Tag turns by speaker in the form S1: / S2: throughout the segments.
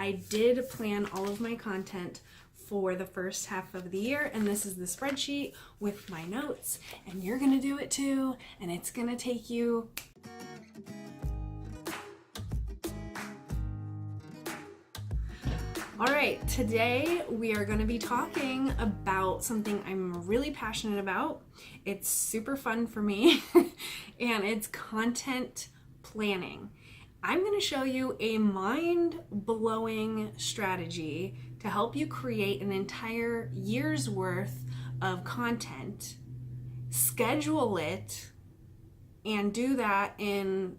S1: I did plan all of my content for the first half of the year, and this is the spreadsheet with my notes, and you're gonna do it too, and it's gonna take you all right, today we are going to be talking about something I'm really passionate about. It's super fun for me, and it's content planning. I'm going to show you a mind-blowing strategy to help you create an entire year's worth of content, schedule it, and do that in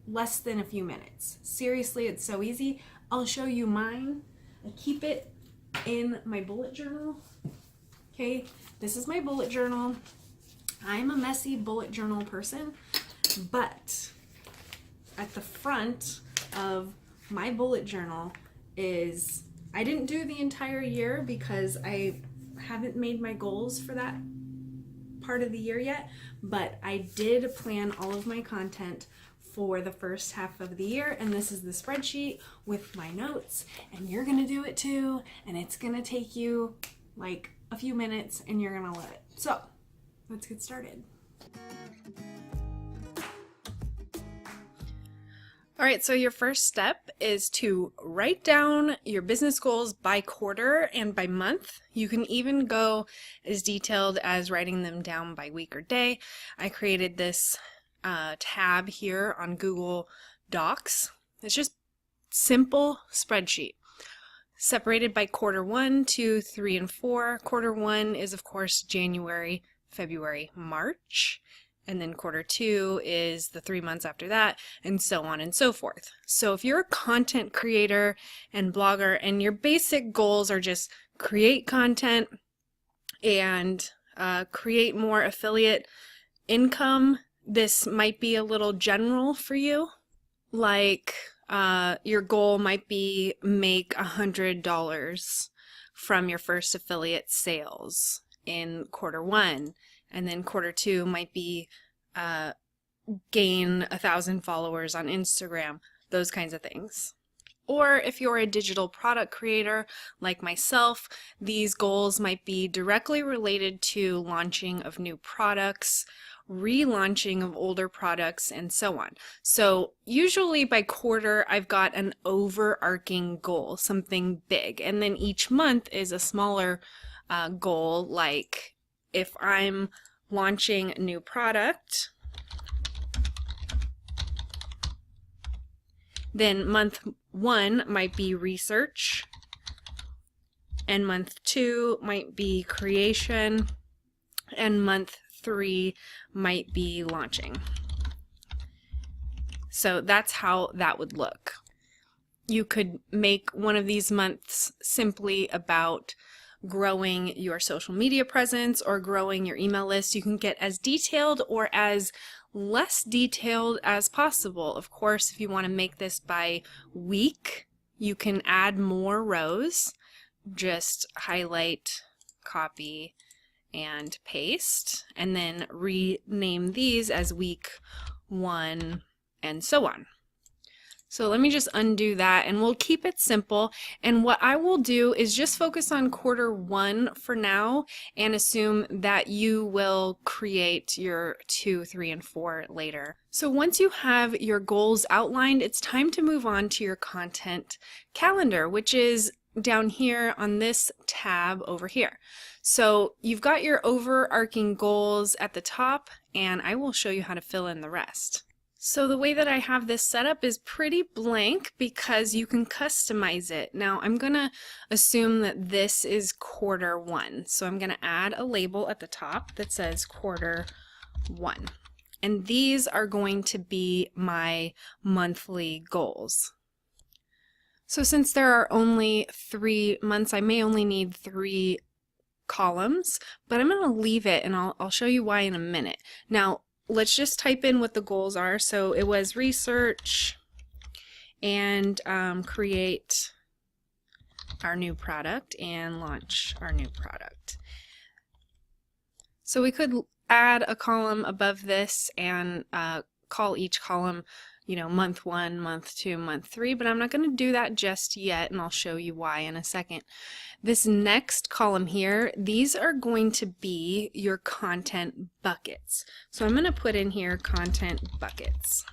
S1: less than a few minutes. Seriously, it's so easy. I'll show you mine. I keep it in my bullet journal. Okay, this is my bullet journal. I'm a messy bullet journal person, but at the front of my bullet journal is, I didn't do the entire year because I haven't made my goals for that part of the year yet, but I did plan all of my content for the first half of the year, and this is the spreadsheet with my notes, and you're gonna do it too, and it's gonna take you like a few minutes, and you're gonna love it. So let's get started. All right, so your first step is to write down your business goals by quarter and by month. You can even go as detailed as writing them down by week or day. I created this tab here on Google Docs. It's just simple spreadsheet separated by quarter 1, 2, 3, and 4. Quarter 1 is of course January, February, March, and then quarter 2 is the 3 months after that, and so on and so forth. So if you're a content creator and blogger and your basic goals are just create content and create more affiliate income, this might be a little general for you. Like your goal might be make $100 from your first affiliate sales in quarter 1, and then quarter 2 might be gain 1,000 followers on Instagram, those kinds of things. Or if you're a digital product creator like myself, these goals might be directly related to launching of new products, relaunching of older products, and so on. So usually by quarter, I've got an overarching goal, something big, and then each month is a smaller goal. Like if I'm launching a new product, then month 1 might be research, and month 2 might be creation, and month 3 might be launching. So that's how that would look. You could make one of these months simply about growing your social media presence or growing your email list. You can get as detailed or as less detailed as possible. Of course, if you want to make this by week, you can add more rows. Just highlight, copy, and paste, and then rename these as week 1 and so on. So let me just undo that, and we'll keep it simple. And what I will do is just focus on quarter 1 for now and assume that you will create your 2, 3, and 4 later. So once you have your goals outlined, it's time to move on to your content calendar, which is down here on this tab over here. So you've got your overarching goals at the top, and I will show you how to fill in the rest. So the way that I have this set up is pretty blank because you can customize it. Now I'm gonna assume that this is quarter 1. So I'm gonna add a label at the top that says quarter 1. And these are going to be my monthly goals. So since there are only 3 months, I may only need 3 columns, but I'm going to leave it, and I'll show you why in a minute. Now, let's just type in what the goals are. So it was research and create our new product and launch our new product. So we could add a column above this and call each column month 1, month 2, month 3, but I'm not going to do that just yet, and I'll show you why in a second. This next column here, these are going to be your content buckets. So I'm going to put in here content buckets.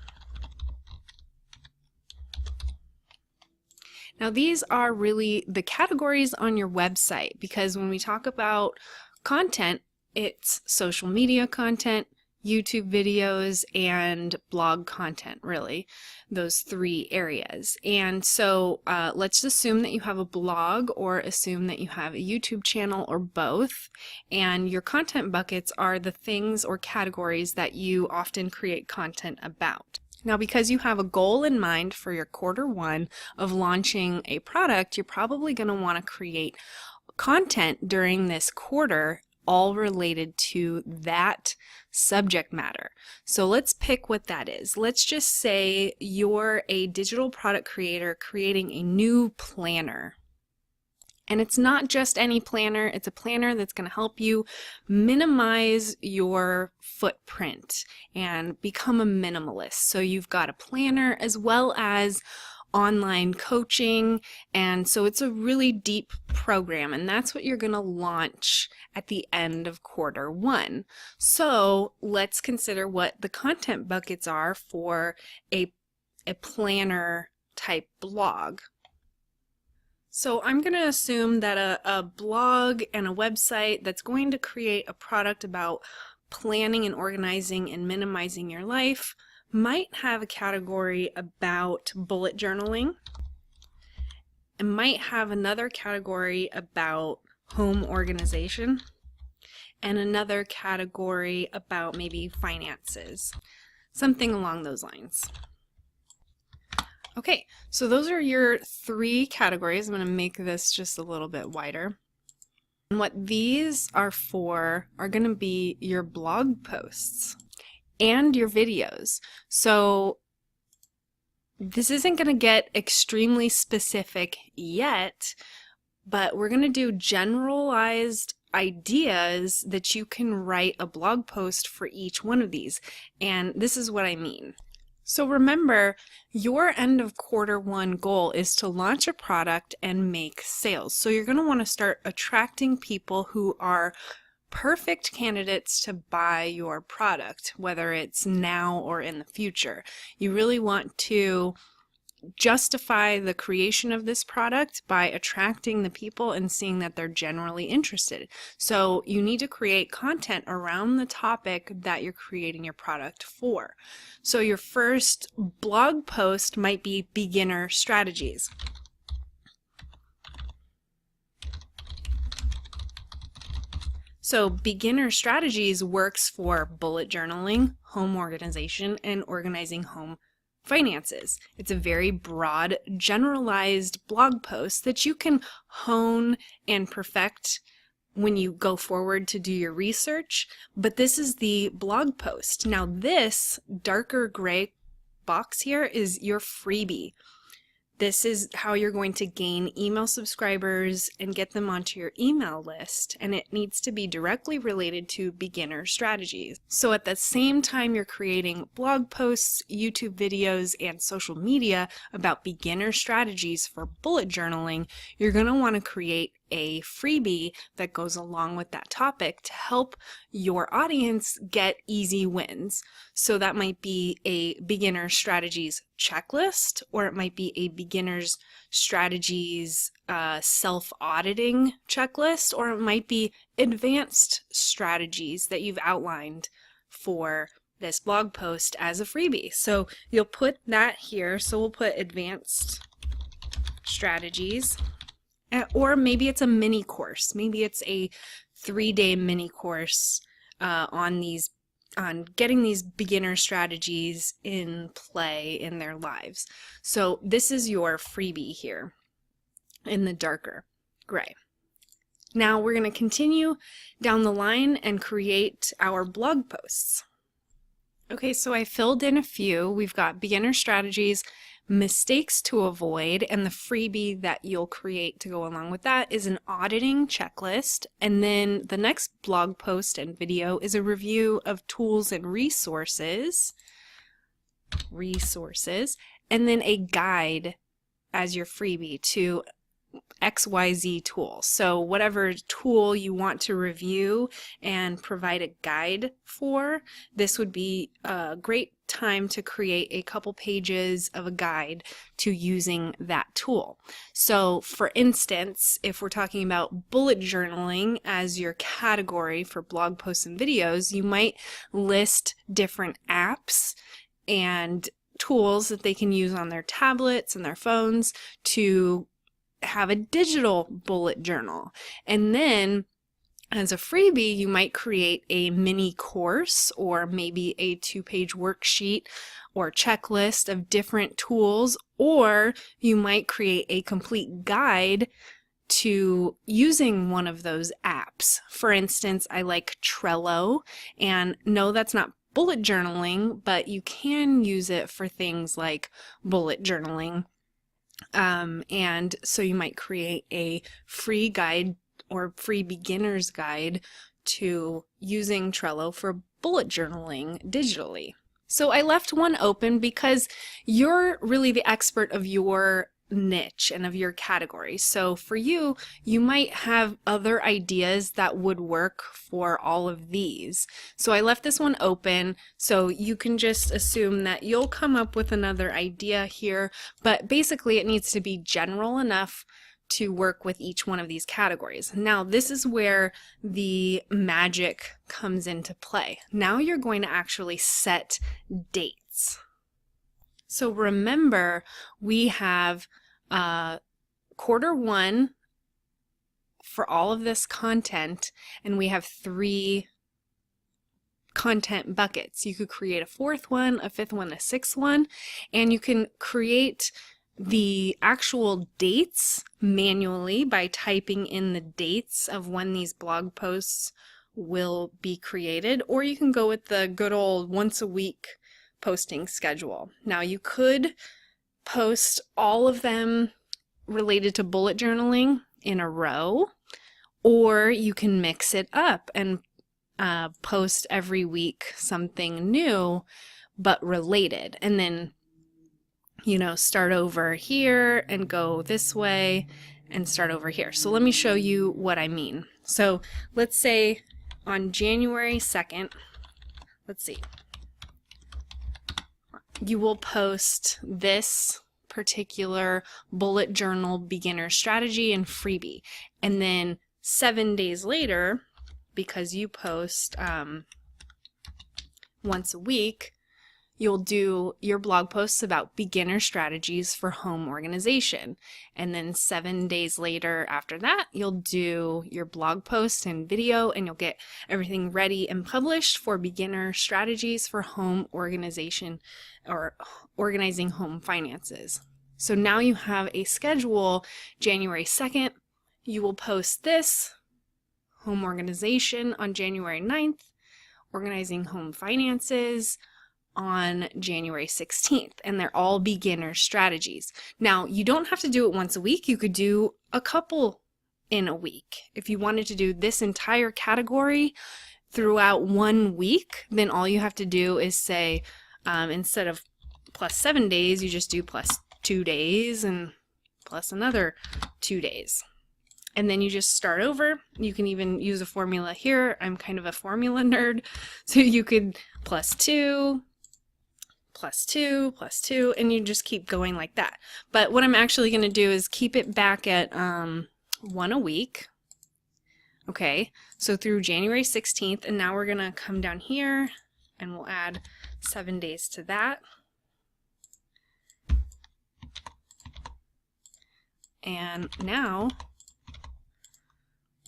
S1: Now these are really the categories on your website, because when we talk about content, it's social media content, YouTube videos, and blog content, really, those 3 areas. And so let's assume that you have a blog, or assume that you have a YouTube channel, or both, and your content buckets are the things or categories that you often create content about. Now, because you have a goal in mind for your quarter 1 of launching a product, you're probably going to want to create content during this quarter all related to that subject matter. So let's pick what that is. Let's just say you're a digital product creator creating a new planner. And it's not just any planner, it's a planner that's going to help you minimize your footprint and become a minimalist. So you've got a planner as well as online coaching, and so it's a really deep program, and that's what you're going to launch at the end of quarter 1. So let's consider what the content buckets are for a planner type blog. So I'm going to assume that a blog and a website that's going to create a product about planning and organizing and minimizing your life might have a category about bullet journaling. It might have another category about home organization, and another category about maybe finances, something along those lines. Okay, so those are your 3 categories. I'm going to make this just a little bit wider. And what these are for are going to be your blog posts and your videos. So this isn't going to get extremely specific yet, but we're going to do generalized ideas that you can write a blog post for each one of these. And this is what I mean. So remember, your end of quarter 1 goal is to launch a product and make sales. So you're going to want to start attracting people who are perfect candidates to buy your product, whether it's now or in the future. You really want to justify the creation of this product by attracting the people and seeing that they're generally interested. So you need to create content around the topic that you're creating your product for. So your first blog post might be beginner strategies. So beginner strategies works for bullet journaling, home organization, and organizing home finances. It's a very broad, generalized blog post that you can hone and perfect when you go forward to do your research, but this is the blog post. Now this darker gray box here is your freebie. This is how you're going to gain email subscribers and get them onto your email list, and it needs to be directly related to beginner strategies. So at the same time you're creating blog posts, YouTube videos, and social media about beginner strategies for bullet journaling, you're going to want to create a freebie that goes along with that topic to help your audience get easy wins. So that might be a beginner strategies checklist, or it might be a beginner's strategies self-auditing checklist, or it might be advanced strategies that you've outlined for this blog post as a freebie. So you'll put that here. So we'll put advanced strategies. Or maybe it's a mini course. Maybe it's a 3-day mini course on getting these beginner strategies in play in their lives. So this is your freebie here in the darker gray. Now we're going to continue down the line and create our blog posts. Okay, so I filled in a few. We've got beginner strategies, mistakes to avoid, and the freebie that you'll create to go along with that is an auditing checklist. And then the next blog post and video is a review of tools and resources. resources, and then a guide as your freebie to XYZ tool. So whatever tool you want to review and provide a guide for, this would be a great time to create a couple pages of a guide to using that tool. So for instance, if we're talking about bullet journaling as your category for blog posts and videos, you might list different apps and tools that they can use on their tablets and their phones to have a digital bullet journal. And then as a freebie, you might create a mini course or maybe a 2-page worksheet or checklist of different tools, or you might create a complete guide to using one of those apps. For instance, I like Trello, and no, that's not bullet journaling, but you can use it for things like bullet journaling. And so you might create a free guide or free beginner's guide to using Trello for bullet journaling digitally. So I left one open because you're really the expert of your niche and of your category. So for you, you might have other ideas that would work for all of these. So I left this one open so you can just assume that you'll come up with another idea here, but basically it needs to be general enough to work with each one of these categories. Now this is where the magic comes into play. Now you're going to actually set dates. So remember, we have Q1 for all of this content, and we have 3 content buckets. You could create a 4th one, a 5th one, a 6th one, and you can create the actual dates manually by typing in the dates of when these blog posts will be created, or you can go with the good old once a week posting schedule. Now you could post all of them related to bullet journaling in a row, or you can mix it up and post every week something new but related, and then start over here and go this way and start over here. So let me show you what I mean. So let's say on January 2nd, let's see, you will post this particular bullet journal beginner strategy and freebie. And then 7 days later, because you post once a week, you'll do your blog posts about beginner strategies for home organization. And then 7 days later after that, you'll do your blog post and video, and you'll get everything ready and published for beginner strategies for home organization or organizing home finances. So now you have a schedule. January 2nd, you will post this home organization on January 9th, organizing home finances on January 16th, and they're all beginner strategies. Now, you don't have to do it once a week. You could do a couple in a week. If you wanted to do this entire category throughout 1 week, then all you have to do is say, instead of plus 7 days, you just do plus 2 days and plus another 2 days. And then you just start over. You can even use a formula here. I'm kind of a formula nerd. So you could plus 2, plus 2, plus 2, and you just keep going like that. But what I'm actually going to do is keep it back at 1 a week. Okay, so through January 16th, and now we're going to come down here and we'll add 7 days to that. And now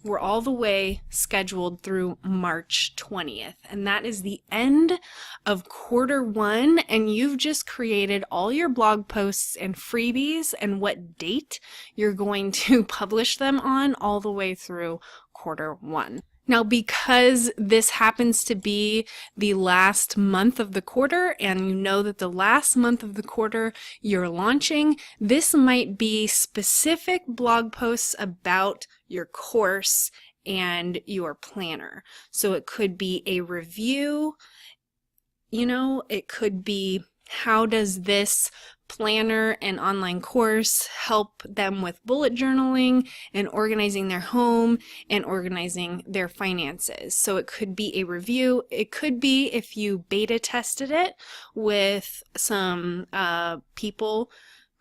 S1: we're all the way scheduled through March 20th, and that is the end of Q1, and you've just created all your blog posts and freebies and what date you're going to publish them on all the way through Q1. Now, because this happens to be the last month of the quarter, and you know that the last month of the quarter you're launching, this might be specific blog posts about your course and your planner. So it could be a review, it could be How does this planner and online course help them with bullet journaling and organizing their home and organizing their finances? So it could be a review. It could be if you beta tested it with some people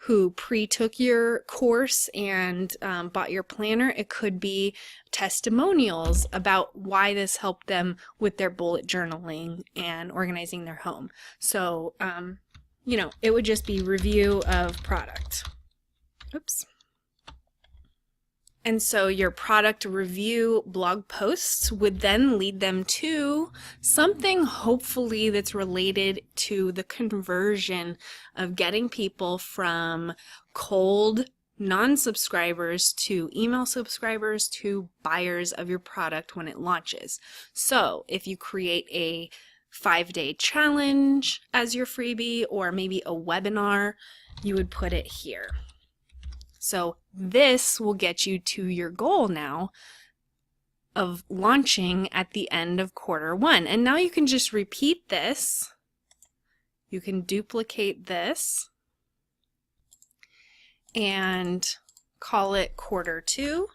S1: who pre-took your course and bought your planner. It could be testimonials about why this helped them with their bullet journaling and organizing their home. So, you know, it would just be review of product. Oops. And so your product review blog posts would then lead them to something hopefully that's related to the conversion of getting people from cold non-subscribers to email subscribers to buyers of your product when it launches. So if you create a 5-day challenge as your freebie or maybe a webinar, you would put it here. So this will get you to your goal now of launching at the end of Q1. And now you can just repeat this. You can duplicate this and call it Q2.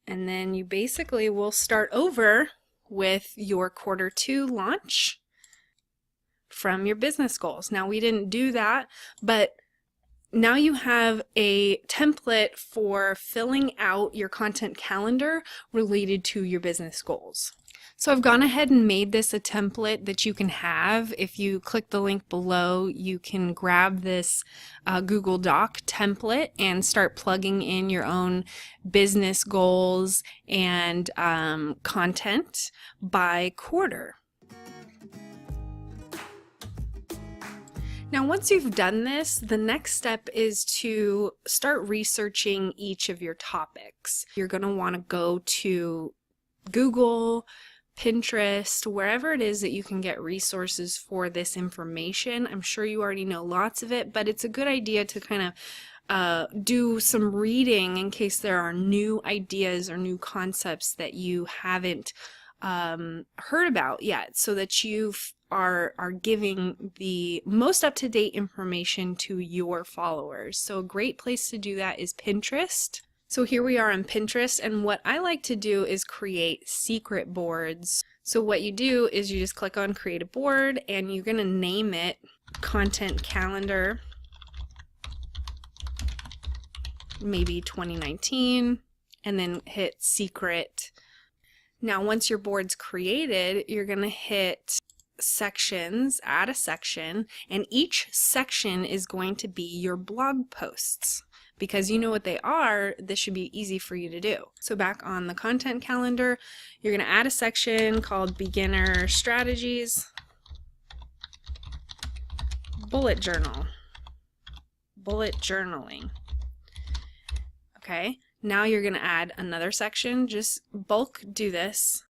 S1: And then you basically will start over with your Q2 launch from your business goals. Now we didn't do that, but now you have a template for filling out your content calendar related to your business goals. So I've gone ahead and made this a template that you can have. If you click the link below, you can grab this Google Doc template and start plugging in your own business goals and content by quarter. Now, once you've done this, the next step is to start researching each of your topics. You're going to want to go to Google, Pinterest, wherever it is that you can get resources for this information. I'm sure you already know lots of it, but it's a good idea to kind of do some reading in case there are new ideas or new concepts that you haven't heard about yet, so that you are giving the most up-to-date information to your followers. So a great place to do that is Pinterest. So here we are on Pinterest, and what I like to do is create secret boards. So what you do is you just click on create a board and you're going to name it content calendar, maybe 2019, and then hit secret. Now once your board's created, you're going to hit sections, add a section, and each section is going to be your blog posts. Because you know what they are, this should be easy for you to do. So back on the content calendar, you're going to add a section called Beginner Strategies, Bullet Journal, Bullet Journaling. Okay, now you're going to add another section, just bulk do this.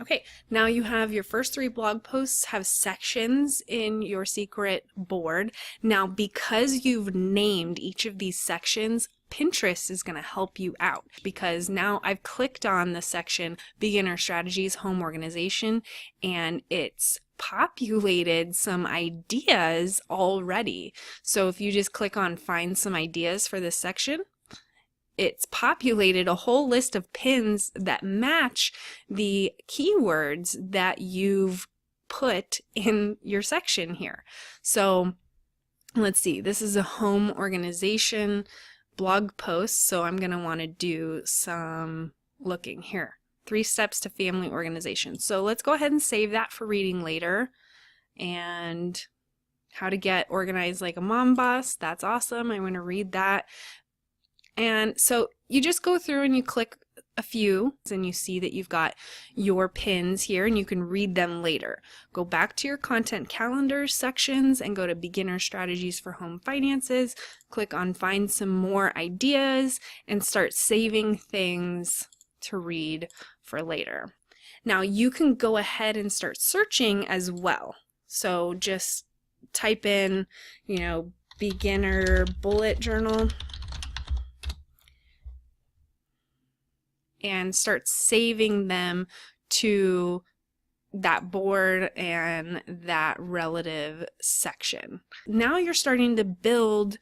S1: Okay, now you have your first 3 blog posts have sections in your secret board. Now, because you've named each of these sections, Pinterest is going to help you out, because now I've clicked on the section Beginner Strategies Home Organization and it's populated some ideas already. So if you just click on Find Some Ideas for this section, it's populated a whole list of pins that match the keywords that you've put in your section here. So let's see, this is a home organization blog post, so I'm going to want to do some looking here. 3 steps to family organization. So let's go ahead and save that for reading later. And how to get organized like a mom boss. That's awesome. I'm going to read that. And so you just go through and you click a few and you see that you've got your pins here and you can read them later. Go back to your content calendar sections and go to Beginner Strategies for Home Finances. Click on Find Some More Ideas and start saving things to read for later. Now you can go ahead and start searching as well. So just type in, beginner bullet journal. and start saving them to that board and that relative section. Now you're starting to build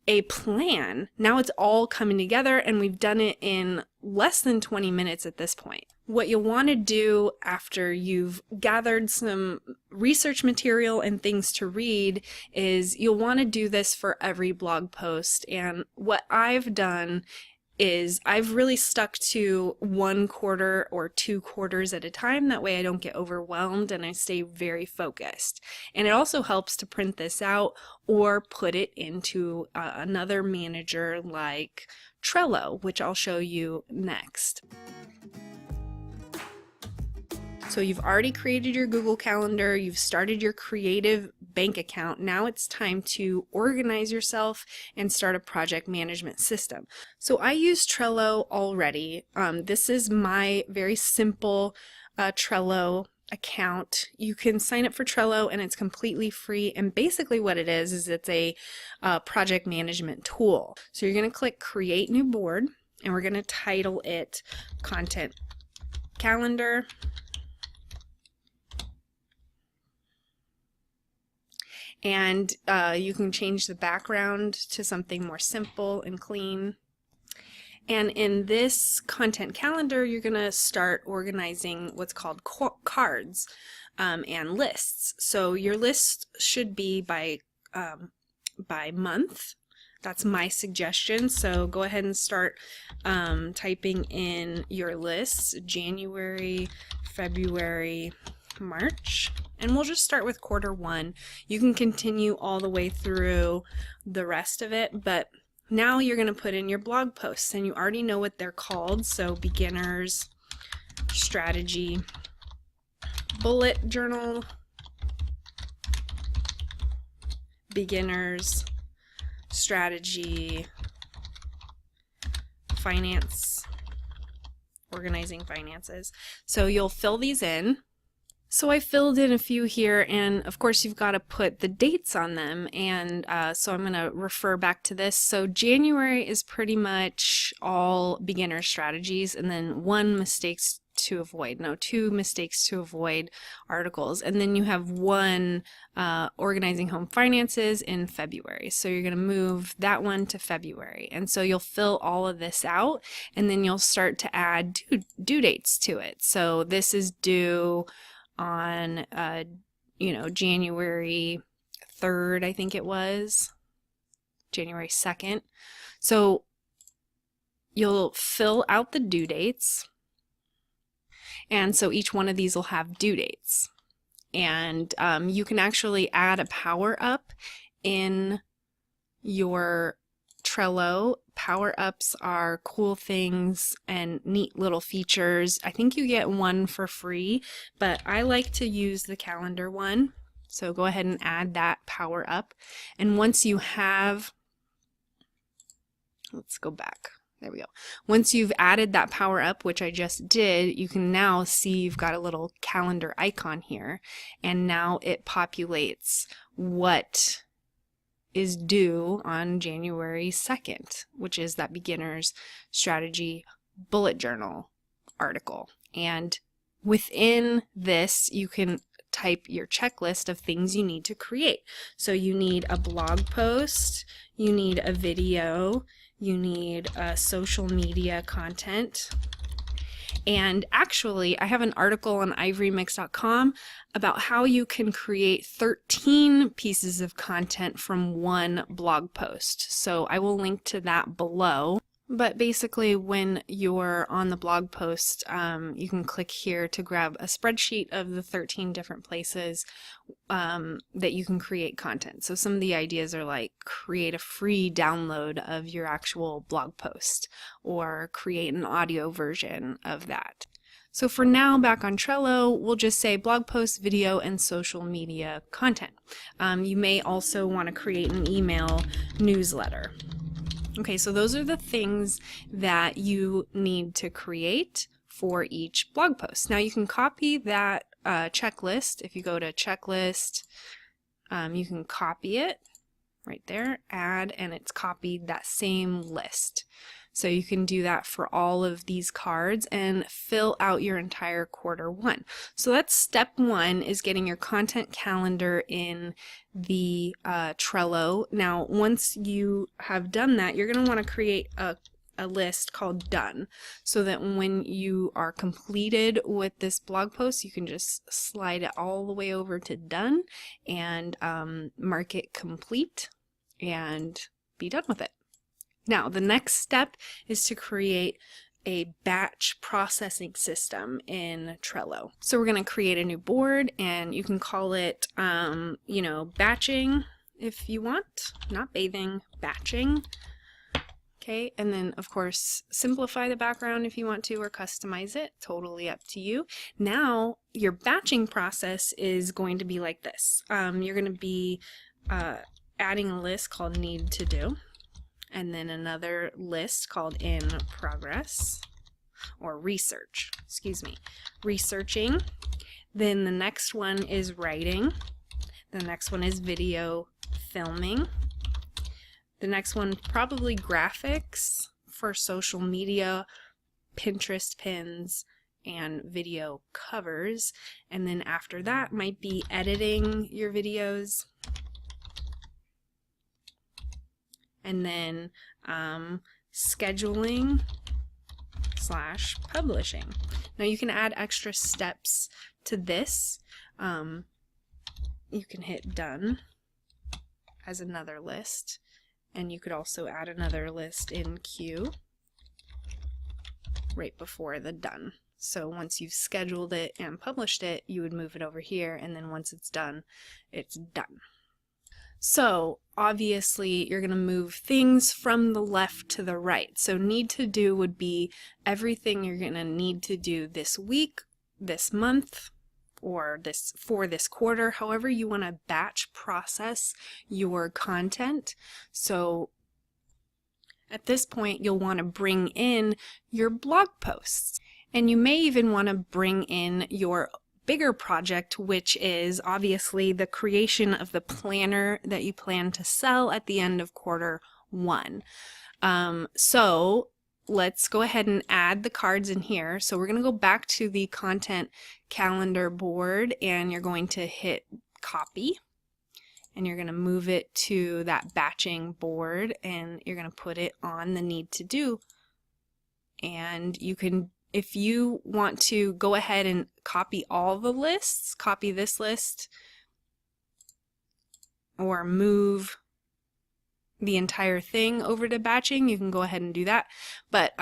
S1: a plan. Now it's all coming together, and we've done it in less than 20 minutes at this point. What you'll want to do after you've gathered some research material and things to read is you'll want to do this for every blog post. And what I've done is I've really stuck to 1 quarter or 2 quarters at a time. That way I don't get overwhelmed and I stay very focused. And it also helps to print this out or put it into another manager like Trello, which I'll show you next. So you've already created your Google Calendar, you've started your creative bank account. Now it's time to organize yourself and start a project management system. So I use Trello already. This is my very simple Trello account. You can sign up for Trello and it's completely free, and basically what it is it's a project management tool. So you're going to click Create New Board, and we're going to title it Content Calendar. And you can change the background to something more simple and clean. And in this content calendar, you're going to start organizing what's called cards and lists. So your list should be by month. That's my suggestion. So go ahead and start typing in your lists: January, February, March. And we'll just start with quarter 1. You can continue all the way through the rest of it, but now you're going to put in your blog posts, and you already know what they're called. So beginners, strategy, bullet journal, beginners, strategy, finance, organizing finances. So you'll fill these in. So I filled in a few here, and of course you've got to put the dates on them, and so I'm going to refer back to this. So January is pretty much all beginner strategies, and then 2 mistakes to avoid articles, and then you have 1 organizing home finances in February. So you're going to move that one to February, and so you'll fill all of this out, and then you'll start to add due dates to it. So this is due on January 3rd, I think it was, January 2nd. So you'll fill out the due dates, and so each one of these will have due dates, and you can actually add a power up in your Trello. Power-ups are cool things and neat little features. I think you get 1 for free, but I like to use the calendar one. So go ahead and add that power up. And once you have, let's go back. There we go. Once you've added that power up, which I just did, you can now see you've got a little calendar icon here, and now it populates what is due on January 2nd, which is that beginner's strategy bullet journal article. And within this, you can type your checklist of things you need to create. So you need a blog post, you need a video, you need social media content. And actually, I have an article on ivorymix.com about how you can create 13 pieces of content from 1 blog post. So I will link to that below. But basically, when you're on the blog post, you can click here to grab a spreadsheet of the 13 different places that you can create content. So some of the ideas are like create a free download of your actual blog post, or create an audio version of that. So for now, back on Trello, we'll just say blog post, video, and social media content. You may also want to create an email newsletter. Okay, so those are the things that you need to create for each blog post. Now you can copy that checklist. If you go to checklist, you can copy it right there, add, and it's copied that same list. So you can do that for all of these cards and fill out your entire quarter 1. So that's step 1, is getting your content calendar in the Trello. Now, once you have done that, you're going to want to create a list called done, so that when you are completed with this blog post, you can just slide it all the way over to done and mark it complete and be done with it. Now, the next step is to create a batch processing system in Trello. So we're going to create a new board, and you can call it, batching if you want, not bathing, batching. Okay, and then of course simplify the background if you want to, or customize it, totally up to you. Now your batching process is going to be like this. You're going to be adding a list called need to do, and then another list called in progress, or researching. Then the next one is writing. The next one is video filming. The next one, probably graphics for social media, Pinterest pins, and video covers. And then after that might be editing your videos. And then scheduling / publishing. Now you can add extra steps to this. You can hit done as another list, and you could also add another list in queue right before the done. So once you've scheduled it and published it, you would move it over here, and then once it's done, it's done. So obviously you're going to move things from the left to the right. So need to do would be everything you're going to need to do this week, this month, or for this quarter, however you want to batch process your content. So at this point you'll want to bring in your blog posts, and you may even want to bring in your bigger project, which is obviously the creation of the planner that you plan to sell at the end of quarter 1. So let's go ahead and add the cards in here. So we're going to go back to the content calendar board, and you're going to hit copy, and you're going to move it to that batching board, and you're going to put it on the need to do. And you can, if you want to go ahead and copy all the lists, copy this list, or move the entire thing over to batching, you can go ahead and do that. But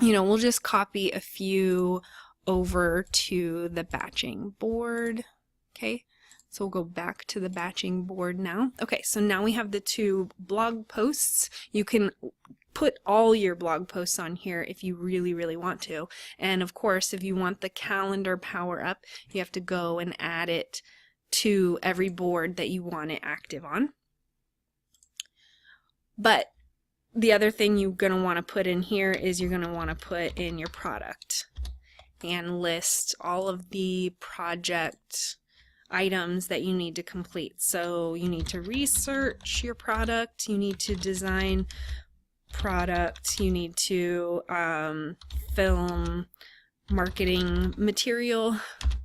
S1: we'll just copy a few over to the batching board. Okay, so we'll go back to the batching board now. Okay, so now we have the 2 blog posts. You can put all your blog posts on here if you really, really want to. And of course, if you want the calendar power up, you have to go and add it to every board that you want it active on. But the other thing you're going to want to put in here is you're going to want to put in your product and list all of the project items that you need to complete. So you need to research your product, you need to design product, you need to film marketing material,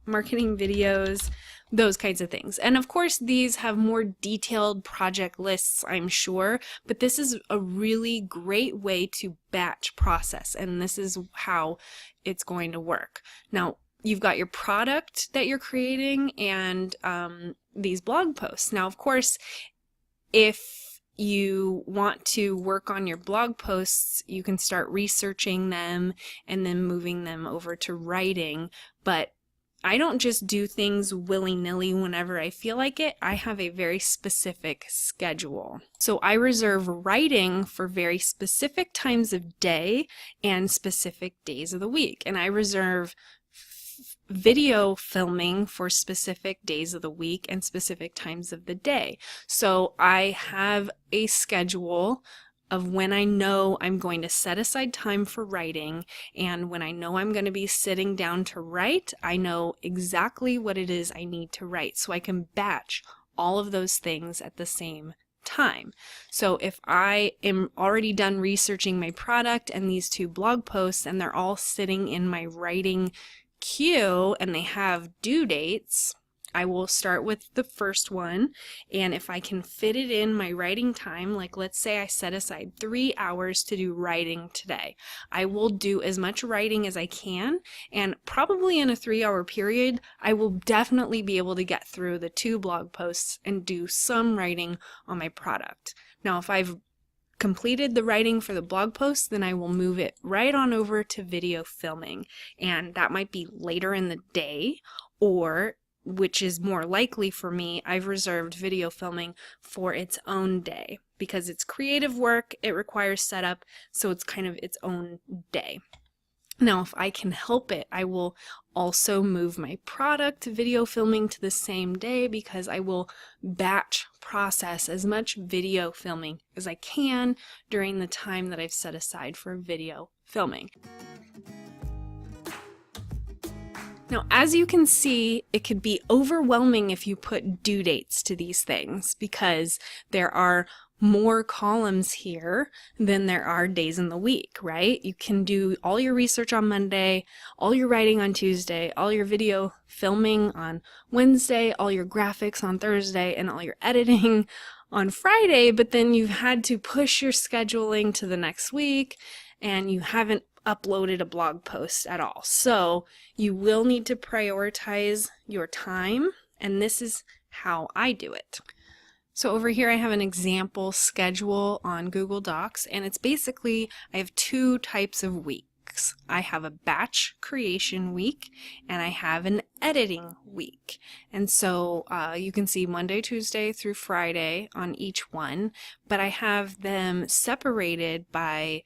S1: marketing videos, those kinds of things. And of course these have more detailed project lists, I'm sure, but this is a really great way to batch process, and this is how it's going to work. Now you've got your product that you're creating and these blog posts. Now of course, if you want to work on your blog posts, you can start researching them and then moving them over to writing. But I don't just do things willy-nilly whenever I feel like it. I have a very specific schedule. So I reserve writing for very specific times of day and specific days of the week. And I reserve video filming for specific days of the week and specific times of the day. So I have a schedule of when I know I'm going to set aside time for writing, and when I know I'm going to be sitting down to write, I know exactly what it is I need to write, so I can batch all of those things at the same time. So if I am already done researching my product and these 2 blog posts and they're all sitting in my writing queue and they have due dates, I will start with the first one, and if I can fit it in my writing time, like let's say I set aside 3 hours to do writing today, I will do as much writing as I can, and probably in a 3-hour period, I will definitely be able to get through the 2 blog posts and do some writing on my product. Now, if I've completed the writing for the blog post, then I will move it right on over to video filming, and that might be later in the day, or which is more likely for me, I've reserved video filming for its own day because it's creative work, it requires setup, so it's kind of its own day. Now, if I can help it, I will also move my product video filming to the same day because I will batch process as much video filming as I can during the time that I've set aside for video filming. Now, as you can see, it could be overwhelming if you put due dates to these things because there are more columns here than there are days in the week, right? You can do all your research on Monday, all your writing on Tuesday, all your video filming on Wednesday, all your graphics on Thursday, and all your editing on Friday, but then you've had to push your scheduling to the next week and you haven't uploaded a blog post at all. So you will need to prioritize your time, and this is how I do it. So over here I have an example schedule on Google Docs, and it's basically, I have 2 types of weeks. I have a batch creation week and I have an editing week. And so you can see Monday, Tuesday through Friday on each one, but I have them separated by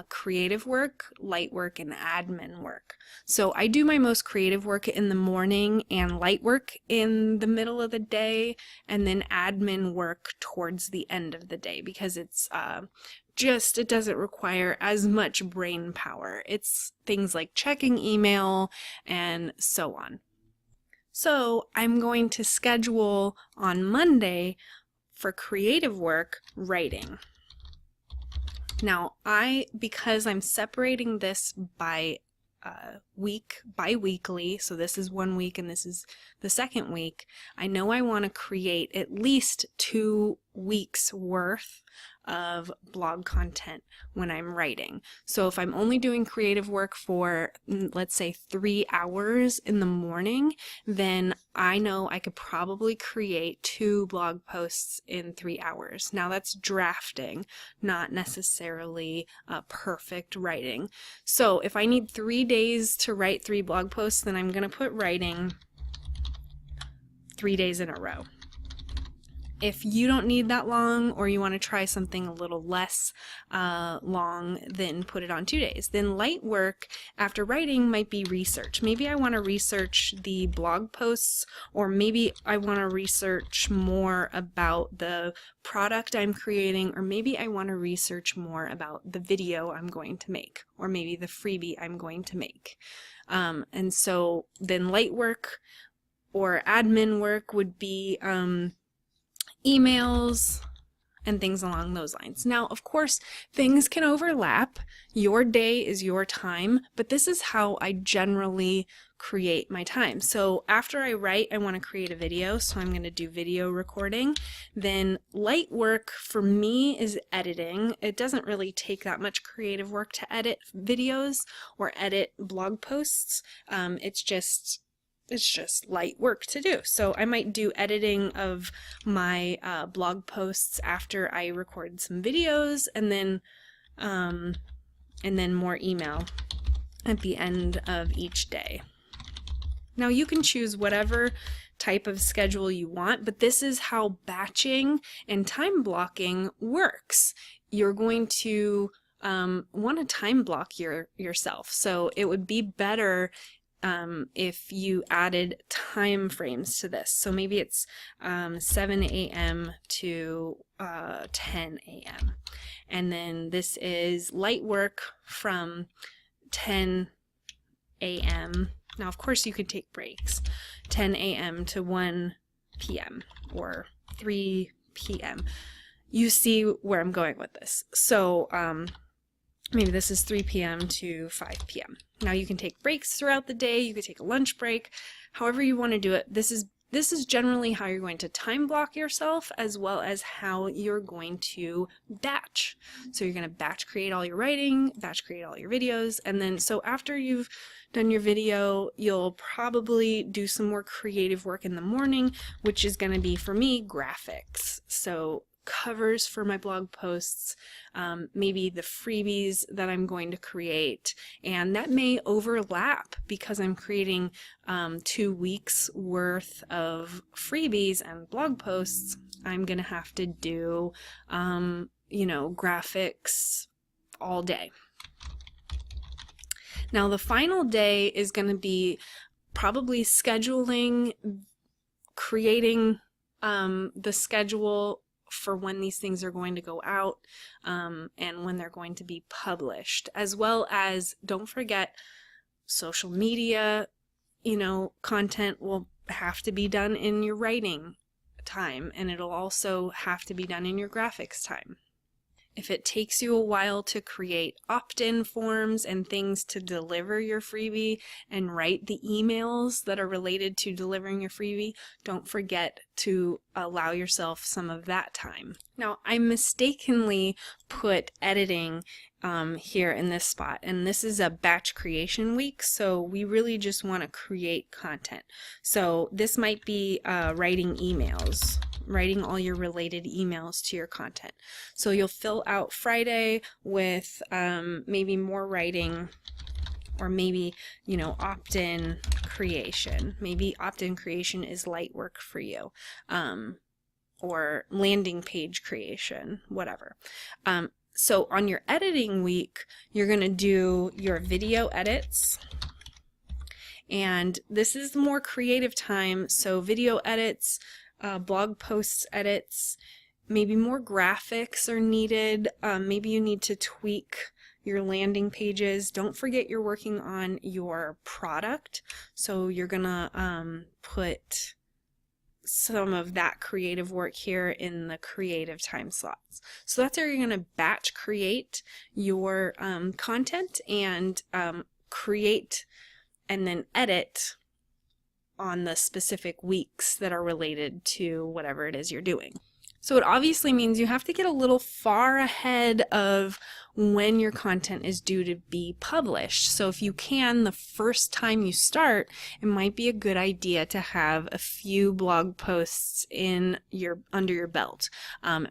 S1: creative work, light work, and admin work. So I do my most creative work in the morning and light work in the middle of the day, and then admin work towards the end of the day because it's it doesn't require as much brain power. It's things like checking email and so on. So I'm going to schedule on Monday for creative work, writing. Now, because I'm separating this by bi-weekly, so this is 1 week and this is the second week, I know I want to create at least 2 weeks worth of blog content when I'm writing. So if I'm only doing creative work for, let's say, 3 hours in the morning, then I know I could probably create 2 blog posts in 3 hours. Now that's drafting, not necessarily perfect writing. So if I need 3 days to write 3 blog posts, then I'm going to put writing 3 days in a row. If you don't need that long, or you want to try something a little less long, then put it on 2 days. Then light work after writing might be research. Maybe I want to research the blog posts, or maybe I want to research more about the product I'm creating, or maybe I want to research more about the video I'm going to make, or maybe the freebie I'm going to make. And so then light work or admin work would be emails and things along those lines. Now, of course, things can overlap. Your day is your time, but this is how I generally create my time. So after I write, I want to create a video, so I'm going to do video recording. Then light work for me is editing. It doesn't really take that much creative work to edit videos or edit blog posts. It's just light work to do. So I might do editing of my blog posts after I record some videos, and then more email at the end of each day. Now you can choose whatever type of schedule you want, but this is how batching and time blocking works. You're going to want to time block yourself. So it would be better if you added time frames to this. So maybe it's 7 a.m. to 10 a.m. And then this is light work from 10 a.m. Now, of course, you could take breaks. 10 a.m. to 1 p.m. or 3 p.m. you see where I'm going with this. So maybe this is 3 p.m. to 5 p.m. Now you can take breaks throughout the day. You could take a lunch break, however you want to do it. This is generally how you're going to time block yourself, as well as how you're going to batch. So you're going to batch create all your writing, batch create all your videos, and then so after you've done your video, you'll probably do some more creative work in the morning, which is going to be, for me, graphics. So covers for my blog posts, maybe the freebies that I'm going to create, and that may overlap because I'm creating 2 weeks worth of freebies and blog posts. I'm gonna have to do graphics all day. Now the final day is going to be probably scheduling, creating the schedule for when these things are going to go out, and when they're going to be published, as well as, don't forget, social media, content will have to be done in your writing time, and it'll also have to be done in your graphics time. If it takes you a while to create opt-in forms and things to deliver your freebie and write the emails that are related to delivering your freebie, don't forget to allow yourself some of that time. Now, I mistakenly put editing here in this spot, and this is a batch creation week, so we really just want to create content. So this might be writing emails, writing all your related emails to your content. So you'll fill out Friday with maybe more writing, or maybe, opt-in creation. Maybe opt-in creation is light work for you, or landing page creation, whatever. So on your editing week, you're going to do your video edits, and this is the more creative time. So video edits, blog posts edits, maybe more graphics are needed. Maybe you need to tweak your landing pages. Don't forget you're working on your product, so you're gonna put some of that creative work here in the creative time slots. So that's how you're going to batch create your content, and create and then edit on the specific weeks that are related to whatever it is you're doing. So it obviously means you have to get a little far ahead of when your content is due to be published. So if you can, the first time you start, it might be a good idea to have a few blog posts under your belt,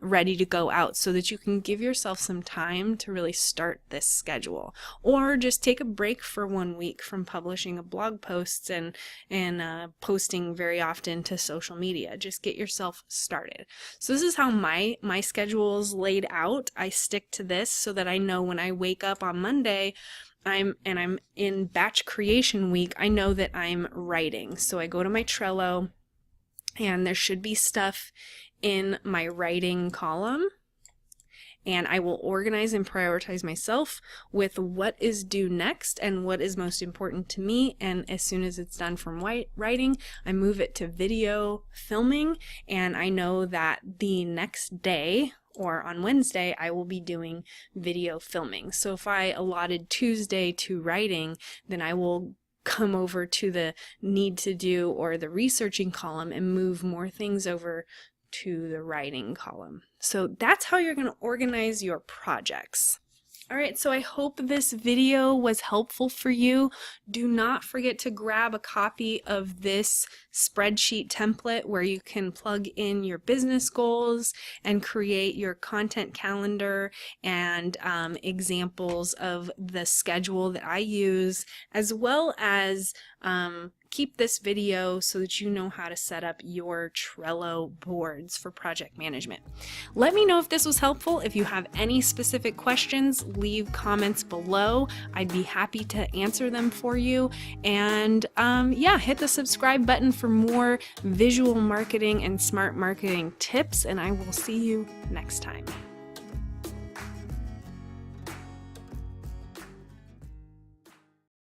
S1: ready to go out, so that you can give yourself some time to really start this schedule. Or just take a break for 1 week from publishing a blog posts and posting very often to social media. Just get yourself started. So this is how my schedule is laid out. I stick to this so that I know when I wake up on Monday, I'm in batch creation week, I know that I'm writing. So I go to my Trello, and there should be stuff in my writing column, and I will organize and prioritize myself with what is due next and what is most important to me. And as soon as it's done from writing, I move it to video filming, and I know that the next day, or on Wednesday, I will be doing video filming. So if I allotted Tuesday to writing, then I will come over to the need to do or the researching column and move more things over to the writing column. So that's how you're going to organize your projects. Alright, so I hope this video was helpful for you. Do not forget to grab a copy of this spreadsheet template where you can plug in your business goals and create your content calendar and examples of the schedule that I use, as well as keep this video so that you know how to set up your Trello boards for project management. Let me know if this was helpful. If you have any specific questions, leave comments below. I'd be happy to answer them for you. And yeah, hit the subscribe button for more visual marketing and smart marketing tips, and I will see you next time.